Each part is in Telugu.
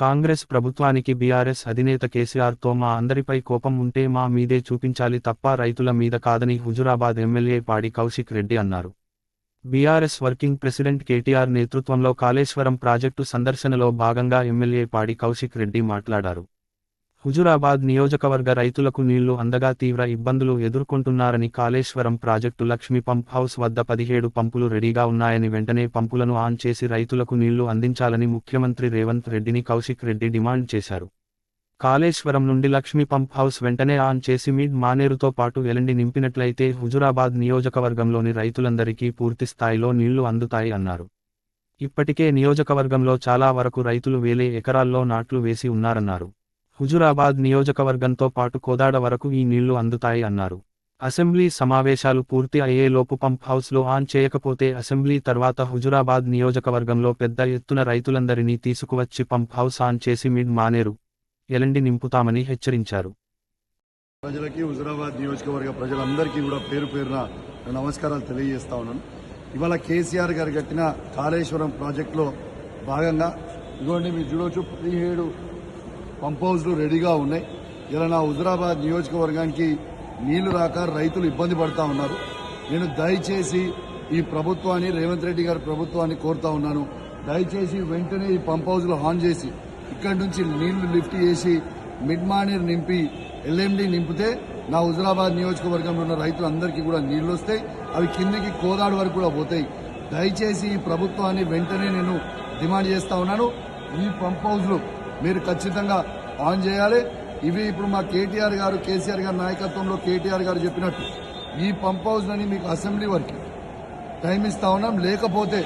కాంగ్రెస్ ప్రభుత్వానికి బీఆర్ఎస్ అధినేత కేసీఆర్తో మా అందరిపై కోపం ఉంటే మా మీదే చూపించాలి తప్ప రైతుల మీద కాదని హుజురాబాద్ ఎమ్మెల్యే పాడి కౌశిక్ రెడ్డి అన్నారు. బీఆర్ఎస్ వర్కింగ్ ప్రెసిడెంట్ కేటీఆర్ నేతృత్వంలో కాళేశ్వరం ప్రాజెక్టు సందర్శనలో భాగంగా ఎమ్మెల్యే పాడి కౌశిక్ రెడ్డి మాట్లాడారు. హుజురాబాద్ నియోజకవర్గ రైతులకు నీళ్లు అందగా తీవ్ర ఇబ్బందులు ఎదుర్కొంటున్నారని, Kaleshwaram project Lakshmi pump house వద్ద 17 పంపులు రెడీగా ఉన్నాయని, వెంటనే పంపులను ఆన్ చేసి రైతులకు నీళ్లు అందించాలని ముఖ్యమంత్రి రేవంత్ రెడ్డిని కౌశిక్ రెడ్డి డిమాండ్ చేశారు. కాళేశ్వరం నుండి లక్ష్మీ పంప్ హౌస్ వెంటనే ఆన్ చేసి మిడ్ మానేరుతో పాటు ఎలండి నింపినట్లయితే హుజురాబాద్ నియోజకవర్గంలోని రైతులందరికీ పూర్తి స్థాయిలో నీళ్లు అందుతాయి అన్నారు. ఇప్పటికే నియోజకవర్గంలో చాలా వరకు రైతులు వేలే ఎకరాల్లో నాట్లు వేసి ఉన్నారన్నారు. హుజురాబాద్ నియోజకవర్గంతో పాటు కోదాడ వరకు ఈ నీళ్లు అందుతాయి అన్నారు. అసెంబ్లీ సమావేశాలు పూర్తి అయ్యేలోపు పంప్ హౌస్లో ఆన్ చేయకపోతే అసెంబ్లీ తర్వాత హుజురాబాద్ నియోజకవర్గంలో పెద్ద ఎత్తున రైతులందరినీ తీసుకువచ్చి పంప్ హౌస్ ఆన్ చేసి మిడ్ మానేరు, ఎలండి నింపుతామని హెచ్చరించారు. ప్రజలకి, హుజురాబాద్ నియోజకవర్గ ప్రజలందరికీ కూడా పేరు పేరున నమస్కారాలు తెలియజేస్తా ఉన్నాను. ఇవాళ కేసీఆర్ గారు కట్టిన కాళేశ్వరం ప్రాజెక్టులో భాగంగా ఇదిగోండి మీరు చూడవచ్చు 17 పంప్ హౌస్లు రెడీగా ఉన్నాయి. ఇలా నా హుజురాబాద్ నియోజకవర్గానికి నీళ్లు రాక రైతులు ఇబ్బంది పడతా ఉన్నారు. నేను దయచేసి ఈ ప్రభుత్వాన్ని, రేవంత్ రెడ్డి గారి ప్రభుత్వాన్ని కోరుతా ఉన్నాను, దయచేసి వెంటనే ఈ పంప్ హౌస్లు ఆన్ చేసి ఇక్కడి నుంచి నీళ్లు లిఫ్ట్ చేసి మిడ్ మానేర్ నింపి ఎల్ఎండి నింపితే నా హుజురాబాద్ నియోజకవర్గంలో ఉన్న రైతులందరికీ కూడా నీళ్లు వస్తాయి. అవి కిందకి కోదాడు వరకు కూడా పోతాయి. దయచేసి ఈ ప్రభుత్వాన్ని వెంటనే నేను డిమాండ్ చేస్తా ఉన్నాను. ఈ పంప్ హౌస్లు మీరు ఖచ్చితంగా ఆన్ చేయాలి. ఇవి ఇప్పుడు మా కేటీఆర్ గారు, కేసీఆర్ గారి నాయకత్వంలో కేటీఆర్ గారు చెప్పినట్టు ఈ పంప్ హౌస్లని మీకు అసెంబ్లీ వరకు టైం ఇస్తా ఉన్నాం. లేకపోతే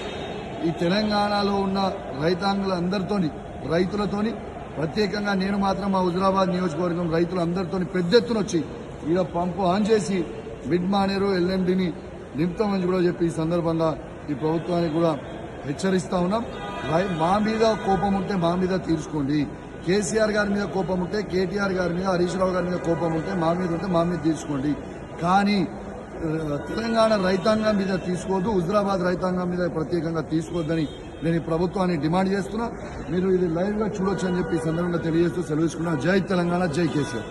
ఈ తెలంగాణలో ఉన్న రైతాంగులందరితోని, రైతులతోని ప్రత్యేకంగా నేను మాత్రం మా హుజురాబాద్ నియోజకవర్గం రైతులందరితోని పెద్ద ఎత్తున వచ్చి ఈడ పంపు ఆన్ చేసి మిడ్ మానేరు, ఎల్ఎండిని నింపుతామని కూడా చెప్పి ఈ సందర్భంగా ఈ ప్రభుత్వానికి కూడా హెచ్చరిస్తా ఉన్నాం. మా మీద కోపం ఉంటే మా మీద తీర్చుకోండి. కేసీఆర్ గారి మీద కోపం ఉంటే, కేటీఆర్ గారి మీద, హరీష్ రావు గారి మీద కోపం ఉంటే మా మీద ఉంటే మా మీద తీర్చుకోండి. కానీ తెలంగాణ రైతాంగం మీద తీసుకోవద్దు, హుజురాబాద్ రైతాంగం మీద ప్రత్యేకంగా తీసుకోవద్దని నేను ఈ ప్రభుత్వాన్ని డిమాండ్ చేస్తున్నా. మీరు ఇది లైవ్ గా చూడొచ్చు అని చెప్పి ఈ సందర్భంగా తెలియజేస్తూ సెలవు తీసుకున్నా. జై తెలంగాణ, జై కేసీఆర్.